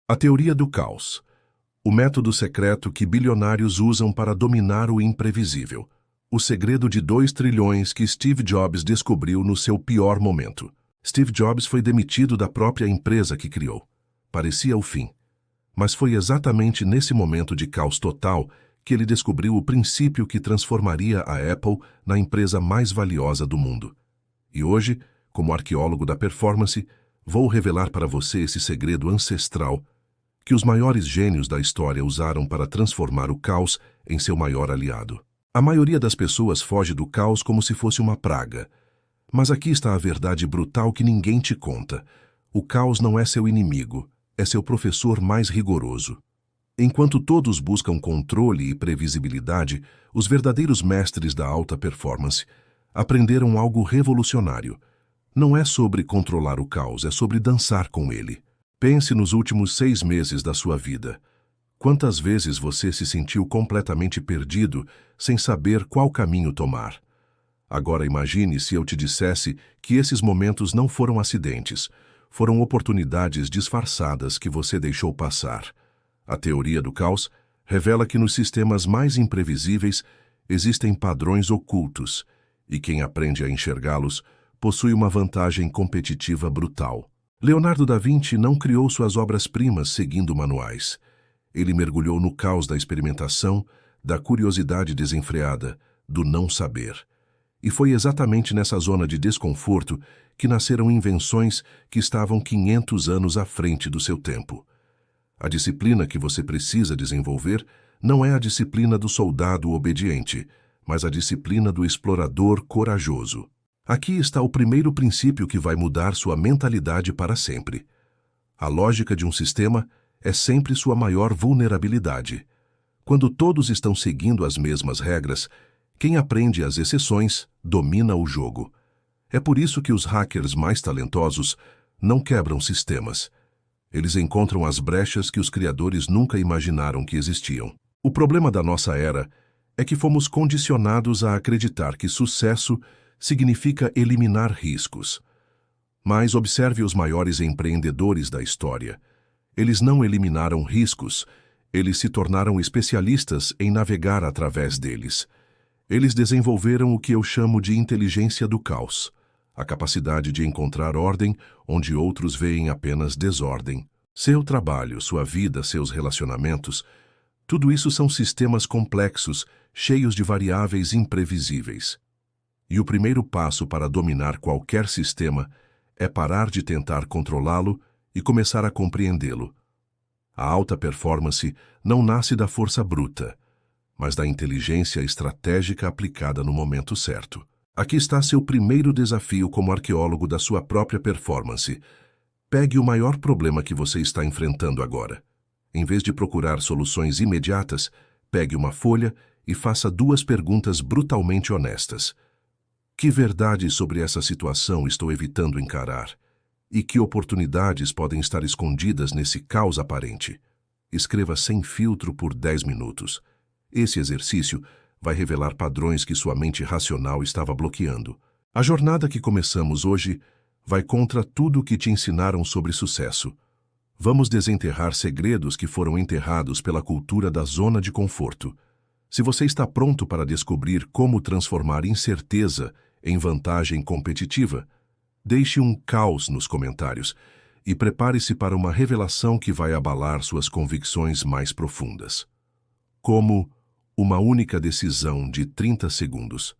A teoria do caos. O método secreto que bilionários usam para dominar o imprevisível. O segredo de 2 trilhões que Steve Jobs descobriu no seu pior momento. Steve Jobs foi demitido da própria empresa que criou. Parecia o fim. Mas foi exatamente nesse momento de caos total que ele descobriu o princípio que transformaria a Apple na empresa mais valiosa do mundo. E hoje, como arqueólogo da performance, vou revelar para você esse segredo ancestral que os maiores gênios da história usaram para transformar o caos em seu maior aliado. A maioria das pessoas foge do caos como se fosse uma praga. Mas aqui está a verdade brutal que ninguém te conta. O caos não é seu inimigo, é seu professor mais rigoroso. Enquanto todos buscam controle e previsibilidade, os verdadeiros mestres da alta performance aprenderam algo revolucionário. Não é sobre controlar o caos, é sobre dançar com ele. Pense nos últimos 6 meses da sua vida. Quantas vezes você se sentiu completamente perdido, sem saber qual caminho tomar? Agora imagine se eu te dissesse que esses momentos não foram acidentes, foram oportunidades disfarçadas que você deixou passar. A teoria do caos revela que nos sistemas mais imprevisíveis existem padrões ocultos, e quem aprende a enxergá-los possui uma vantagem competitiva brutal. Leonardo da Vinci não criou suas obras-primas seguindo manuais. Ele mergulhou no caos da experimentação, da curiosidade desenfreada, do não saber. E foi exatamente nessa zona de desconforto que nasceram invenções que estavam 500 anos à frente do seu tempo. A disciplina que você precisa desenvolver não é a disciplina do soldado obediente, mas a disciplina do explorador corajoso. Aqui está o primeiro princípio que vai mudar sua mentalidade para sempre. A lógica de um sistema é sempre sua maior vulnerabilidade. Quando todos estão seguindo as mesmas regras, quem aprende as exceções domina o jogo. É por isso que os hackers mais talentosos não quebram sistemas. Eles encontram as brechas que os criadores nunca imaginaram que existiam. O problema da nossa era é que fomos condicionados a acreditar que sucesso significa eliminar riscos. Mas observe os maiores empreendedores da história. Eles não eliminaram riscos, eles se tornaram especialistas em navegar através deles. Eles desenvolveram o que eu chamo de inteligência do caos, a capacidade de encontrar ordem onde outros veem apenas desordem. Seu trabalho, sua vida, seus relacionamentos, tudo isso são sistemas complexos, cheios de variáveis imprevisíveis. E o primeiro passo para dominar qualquer sistema é parar de tentar controlá-lo e começar a compreendê-lo. A alta performance não nasce da força bruta, mas da inteligência estratégica aplicada no momento certo. Aqui está seu primeiro desafio como arqueólogo da sua própria performance. Pegue o maior problema que você está enfrentando agora. Em vez de procurar soluções imediatas, pegue uma folha e faça 2 perguntas brutalmente honestas. Que verdade sobre essa situação estou evitando encarar? E que oportunidades podem estar escondidas nesse caos aparente? Escreva sem filtro por 10 minutos. Esse exercício vai revelar padrões que sua mente racional estava bloqueando. A jornada que começamos hoje vai contra tudo o que te ensinaram sobre sucesso. Vamos desenterrar segredos que foram enterrados pela cultura da zona de conforto. Se você está pronto para descobrir como transformar incerteza em vantagem competitiva, deixe um caos nos comentários e prepare-se para uma revelação que vai abalar suas convicções mais profundas. Como uma única decisão de 30 segundos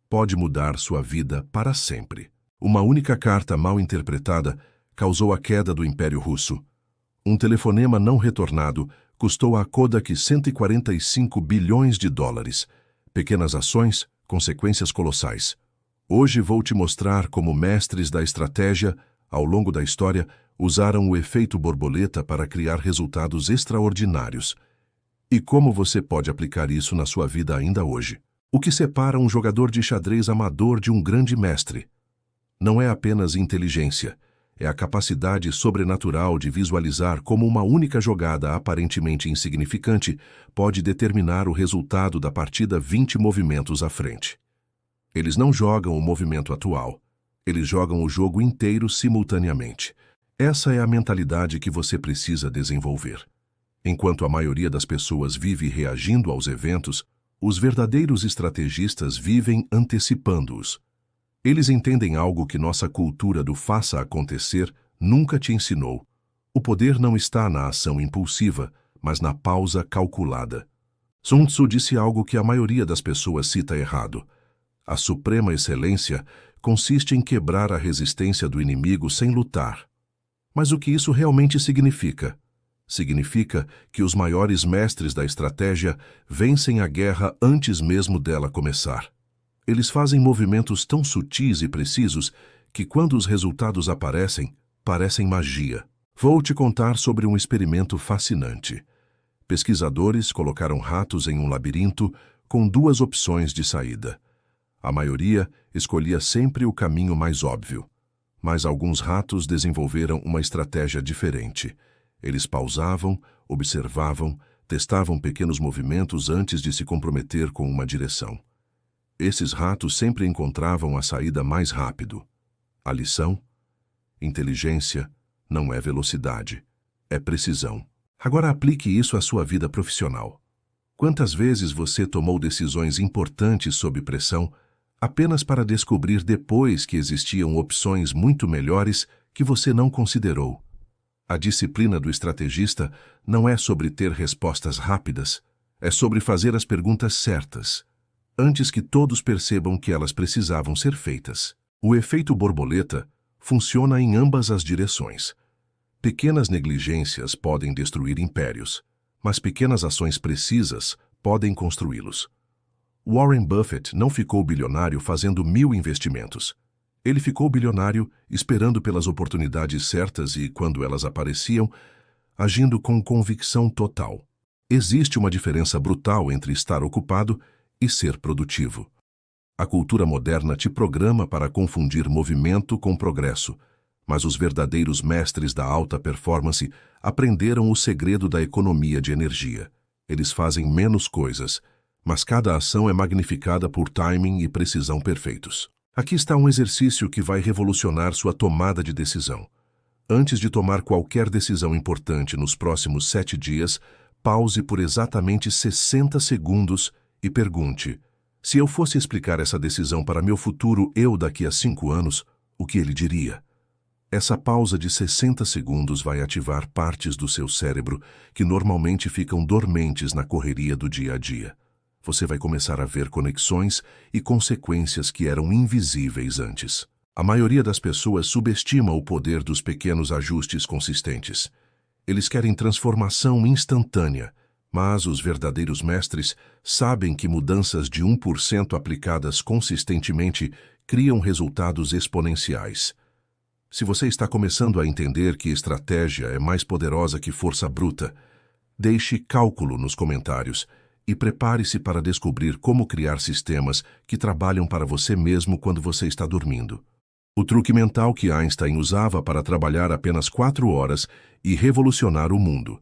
pode mudar sua vida para sempre. Uma única carta mal interpretada causou a queda do Império Russo. Um telefonema não retornado custou à Kodak 145 bilhões de dólares. Pequenas ações, consequências colossais. Hoje vou te mostrar como mestres da estratégia, ao longo da história, usaram o efeito borboleta para criar resultados extraordinários. E como você pode aplicar isso na sua vida ainda hoje? O que separa um jogador de xadrez amador de um grande mestre? Não é apenas inteligência, é a capacidade sobrenatural de visualizar como uma única jogada aparentemente insignificante pode determinar o resultado da partida 20 movimentos à frente. Eles não jogam o movimento atual, eles jogam o jogo inteiro simultaneamente. Essa é a mentalidade que você precisa desenvolver. Enquanto a maioria das pessoas vive reagindo aos eventos, os verdadeiros estrategistas vivem antecipando-os. Eles entendem algo que nossa cultura do faça acontecer nunca te ensinou. O poder não está na ação impulsiva, mas na pausa calculada. Sun Tzu disse algo que a maioria das pessoas cita errado. A suprema excelência consiste em quebrar a resistência do inimigo sem lutar. Mas o que isso realmente significa? Significa que os maiores mestres da estratégia vencem a guerra antes mesmo dela começar. Eles fazem movimentos tão sutis e precisos que, quando os resultados aparecem, parecem magia. Vou te contar sobre um experimento fascinante. Pesquisadores colocaram ratos em um labirinto com duas opções de saída. A maioria escolhia sempre o caminho mais óbvio, mas alguns ratos desenvolveram uma estratégia diferente. Eles pausavam, observavam, testavam pequenos movimentos antes de se comprometer com uma direção. Esses ratos sempre encontravam a saída mais rápido. A lição? Inteligência não é velocidade, é precisão. Agora aplique isso à sua vida profissional. Quantas vezes você tomou decisões importantes sob pressão apenas para descobrir depois que existiam opções muito melhores que você não considerou? A disciplina do estrategista não é sobre ter respostas rápidas, é sobre fazer as perguntas certas, antes que todos percebam que elas precisavam ser feitas. O efeito borboleta funciona em ambas as direções. Pequenas negligências podem destruir impérios, mas pequenas ações precisas podem construí-los. Warren Buffett não ficou bilionário fazendo 1000 investimentos. Ele ficou bilionário esperando pelas oportunidades certas e, quando elas apareciam, agindo com convicção total. Existe uma diferença brutal entre estar ocupado e ser produtivo. A cultura moderna te programa para confundir movimento com progresso, mas os verdadeiros mestres da alta performance aprenderam o segredo da economia de energia. Eles fazem menos coisas, mas cada ação é magnificada por timing e precisão perfeitos. Aqui está um exercício que vai revolucionar sua tomada de decisão. Antes de tomar qualquer decisão importante nos próximos 7 dias, pause por exatamente 60 segundos e pergunte: se eu fosse explicar essa decisão para meu futuro eu daqui a 5 anos, o que ele diria? Essa pausa de 60 segundos vai ativar partes do seu cérebro que normalmente ficam dormentes na correria do dia a dia. Você vai começar a ver conexões e consequências que eram invisíveis antes. A maioria das pessoas subestima o poder dos pequenos ajustes consistentes. Eles querem transformação instantânea, mas os verdadeiros mestres sabem que mudanças de 1% aplicadas consistentemente criam resultados exponenciais. Se você está começando a entender que estratégia é mais poderosa que força bruta, deixe cálculo nos comentários e prepare-se para descobrir como criar sistemas que trabalham para você mesmo quando você está dormindo. O truque mental que Einstein usava para trabalhar apenas 4 horas e revolucionar o mundo.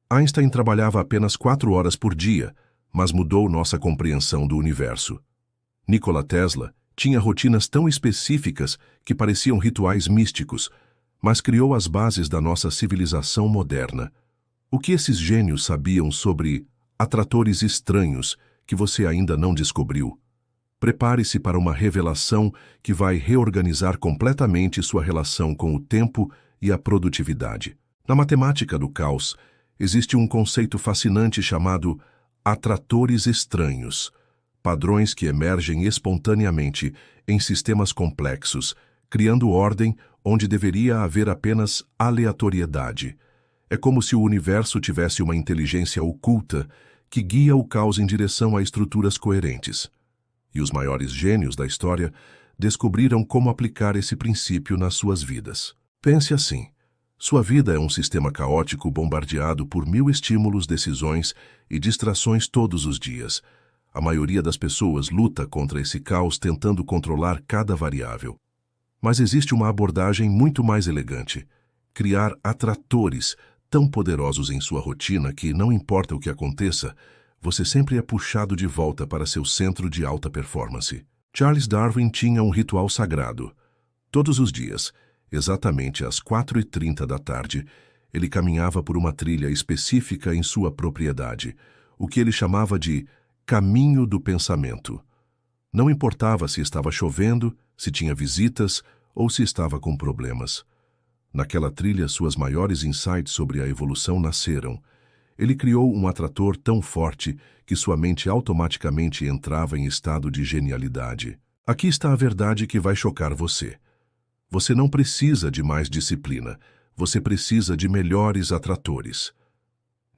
Einstein trabalhava apenas 4 horas por dia, mas mudou nossa compreensão do universo. Nikola Tesla tinha rotinas tão específicas que pareciam rituais místicos, mas criou as bases da nossa civilização moderna. O que esses gênios sabiam sobre atratores estranhos que você ainda não descobriu? Prepare-se para uma revelação que vai reorganizar completamente sua relação com o tempo e a produtividade. Na matemática do caos, existe um conceito fascinante chamado atratores estranhos, padrões que emergem espontaneamente em sistemas complexos, criando ordem onde deveria haver apenas aleatoriedade. É como se o universo tivesse uma inteligência oculta que guia o caos em direção a estruturas coerentes. E os maiores gênios da história descobriram como aplicar esse princípio nas suas vidas. Pense assim: sua vida é um sistema caótico bombardeado por 1000 estímulos, decisões e distrações todos os dias. A maioria das pessoas luta contra esse caos tentando controlar cada variável. Mas existe uma abordagem muito mais elegante: criar atratores tão poderosos em sua rotina que, não importa o que aconteça, você sempre é puxado de volta para seu centro de alta performance. Charles Darwin tinha um ritual sagrado. Todos os dias, Exatamente às 4h30 da tarde, ele caminhava por uma trilha específica em sua propriedade, o que ele chamava de caminho do pensamento. Não importava se estava chovendo, se tinha visitas ou se estava com problemas. Naquela trilha, suas maiores insights sobre a evolução nasceram. Ele criou um atrator tão forte que sua mente automaticamente entrava em estado de genialidade. Aqui está a verdade que vai chocar você. Você não precisa de mais disciplina. Você precisa de melhores atratores.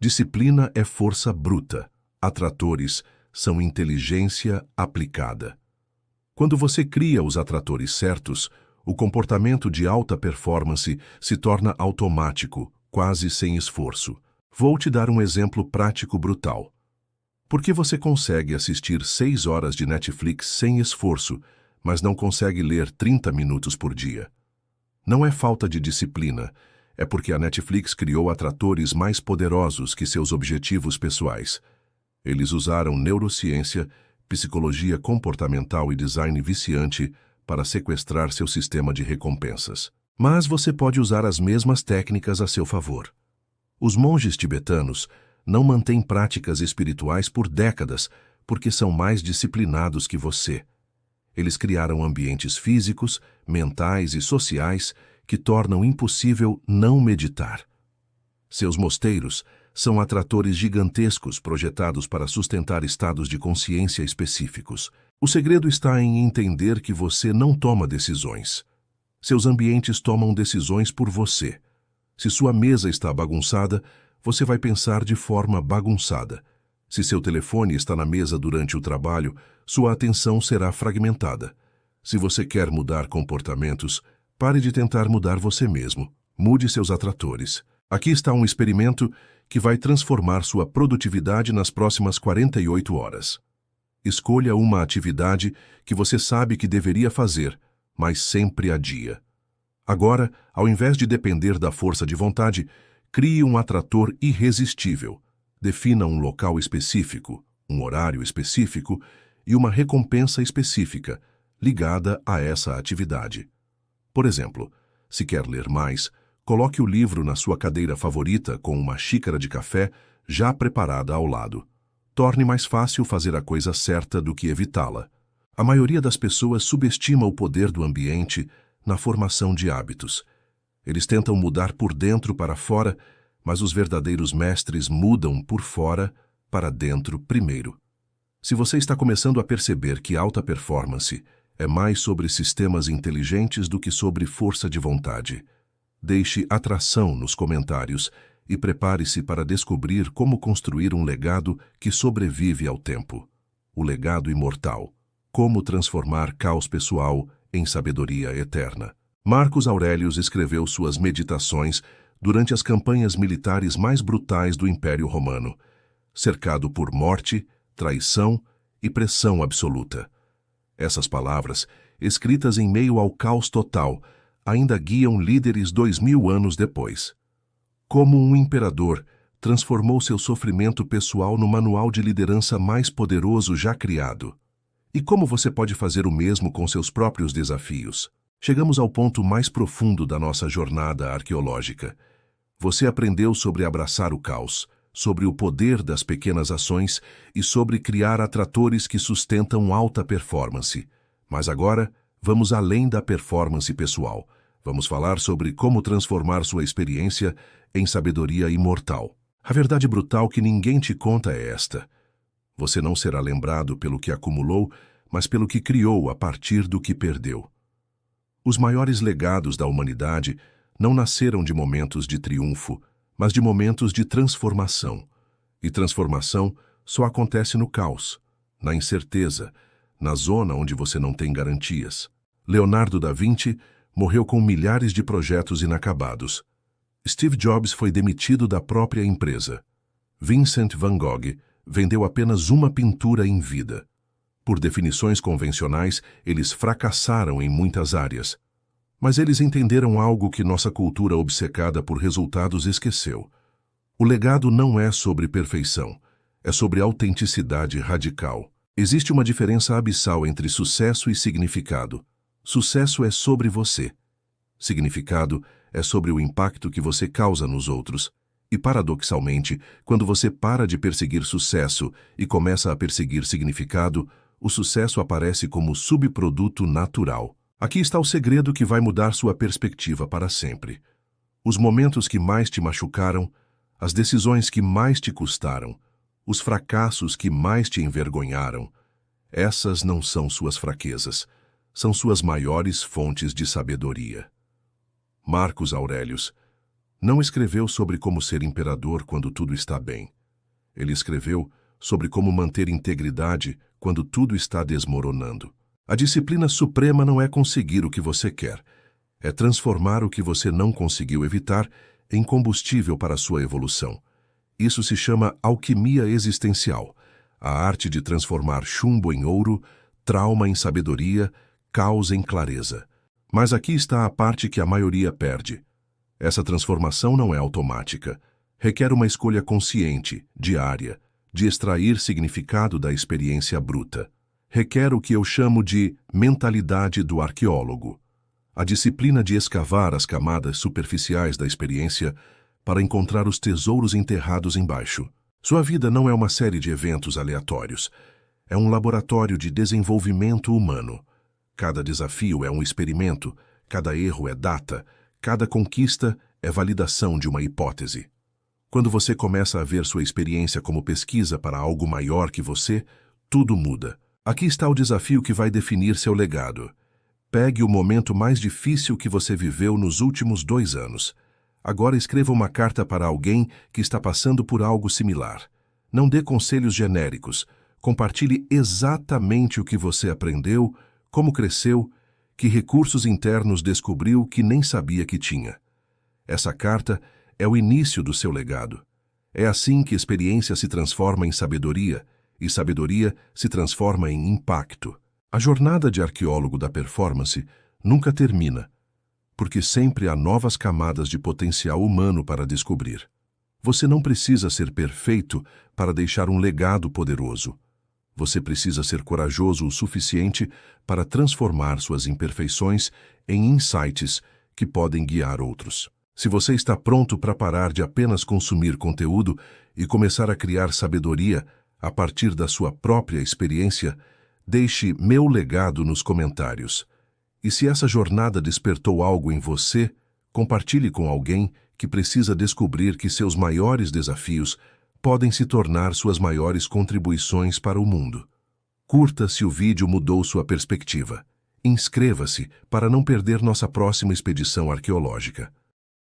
Disciplina é força bruta. Atratores são inteligência aplicada. Quando você cria os atratores certos, o comportamento de alta performance se torna automático, quase sem esforço. Vou te dar um exemplo prático brutal. Por que você consegue assistir 6 horas de Netflix sem esforço, mas não consegue ler 30 minutos por dia? Não é falta de disciplina, é porque a Netflix criou atratores mais poderosos que seus objetivos pessoais. Eles usaram neurociência, psicologia comportamental e design viciante para sequestrar seu sistema de recompensas. Mas você pode usar as mesmas técnicas a seu favor. Os monges tibetanos não mantêm práticas espirituais por décadas porque são mais disciplinados que você. Eles criaram ambientes físicos, mentais e sociais que tornam impossível não meditar. Seus mosteiros são atratores gigantescos projetados para sustentar estados de consciência específicos. O segredo está em entender que você não toma decisões. Seus ambientes tomam decisões por você. Se sua mesa está bagunçada, você vai pensar de forma bagunçada. Se seu telefone está na mesa durante o trabalho, sua atenção será fragmentada. Se você quer mudar comportamentos, pare de tentar mudar você mesmo. Mude seus atratores. Aqui está um experimento que vai transformar sua produtividade nas próximas 48 horas. Escolha uma atividade que você sabe que deveria fazer, mas sempre adia. Agora, ao invés de depender da força de vontade, crie um atrator irresistível. Defina um local específico, um horário específico e uma recompensa específica ligada a essa atividade. Por exemplo, se quer ler mais, coloque o livro na sua cadeira favorita com uma xícara de café já preparada ao lado. Torne mais fácil fazer a coisa certa do que evitá-la. A maioria das pessoas subestima o poder do ambiente na formação de hábitos. Eles tentam mudar por dentro para fora, mas os verdadeiros mestres mudam por fora para dentro primeiro. Se você está começando a perceber que alta performance é mais sobre sistemas inteligentes do que sobre força de vontade, deixe atração nos comentários e prepare-se para descobrir como construir um legado que sobrevive ao tempo. O legado imortal. Como transformar caos pessoal em sabedoria eterna. Marcos Aurelius escreveu suas meditações durante as campanhas militares mais brutais do Império Romano, cercado por morte, traição e pressão absoluta. Essas palavras, escritas em meio ao caos total, ainda guiam líderes 2000 anos depois. Como um imperador, transformou seu sofrimento pessoal no manual de liderança mais poderoso já criado. E como você pode fazer o mesmo com seus próprios desafios? Chegamos ao ponto mais profundo da nossa jornada arqueológica. Você aprendeu sobre abraçar o caos, sobre o poder das pequenas ações e sobre criar atratores que sustentam alta performance. Mas agora, vamos além da performance pessoal. Vamos falar sobre como transformar sua experiência em sabedoria imortal. A verdade brutal que ninguém te conta é esta. Você não será lembrado pelo que acumulou, mas pelo que criou a partir do que perdeu. Os maiores legados da humanidade não nasceram de momentos de triunfo, mas de momentos de transformação. E transformação só acontece no caos, na incerteza, na zona onde você não tem garantias. Leonardo da Vinci morreu com milhares de projetos inacabados. Steve Jobs foi demitido da própria empresa. Vincent van Gogh vendeu apenas uma pintura em vida. Por definições convencionais, eles fracassaram em muitas áreas. Mas eles entenderam algo que nossa cultura obcecada por resultados esqueceu. O legado não é sobre perfeição, é sobre autenticidade radical. Existe uma diferença abissal entre sucesso e significado. Sucesso é sobre você. Significado é sobre o impacto que você causa nos outros. E, paradoxalmente, quando você para de perseguir sucesso e começa a perseguir significado, o sucesso aparece como subproduto natural. Aqui está o segredo que vai mudar sua perspectiva para sempre. Os momentos que mais te machucaram, as decisões que mais te custaram, os fracassos que mais te envergonharam, essas não são suas fraquezas, são suas maiores fontes de sabedoria. Marcos Aurelius não escreveu sobre como ser imperador quando tudo está bem. Ele escreveu sobre como manter integridade quando tudo está desmoronando. A disciplina suprema não é conseguir o que você quer, é transformar o que você não conseguiu evitar em combustível para a sua evolução. Isso se chama alquimia existencial, a arte de transformar chumbo em ouro, trauma em sabedoria, caos em clareza. Mas aqui está a parte que a maioria perde. Essa transformação não é automática. Requer uma escolha consciente, diária, de extrair significado da experiência bruta. Requer o que eu chamo de mentalidade do arqueólogo. A disciplina de escavar as camadas superficiais da experiência para encontrar os tesouros enterrados embaixo. Sua vida não é uma série de eventos aleatórios. É um laboratório de desenvolvimento humano. Cada desafio é um experimento, cada erro é data, cada conquista é validação de uma hipótese. Quando você começa a ver sua experiência como pesquisa para algo maior que você, tudo muda. Aqui está o desafio que vai definir seu legado. Pegue o momento mais difícil que você viveu nos últimos 2 anos. Agora escreva uma carta para alguém que está passando por algo similar. Não dê conselhos genéricos. Compartilhe exatamente o que você aprendeu, como cresceu, que recursos internos descobriu que nem sabia que tinha. Essa carta é o início do seu legado. É assim que experiência se transforma em sabedoria, e sabedoria se transforma em impacto. A jornada de arqueólogo da performance nunca termina, porque sempre há novas camadas de potencial humano para descobrir. Você não precisa ser perfeito para deixar um legado poderoso. Você precisa ser corajoso o suficiente para transformar suas imperfeições em insights que podem guiar outros. Se você está pronto para parar de apenas consumir conteúdo e começar a criar sabedoria a partir da sua própria experiência, deixe meu legado nos comentários. E se essa jornada despertou algo em você, compartilhe com alguém que precisa descobrir que seus maiores desafios podem se tornar suas maiores contribuições para o mundo. Curta se o vídeo mudou sua perspectiva. Inscreva-se para não perder nossa próxima expedição arqueológica.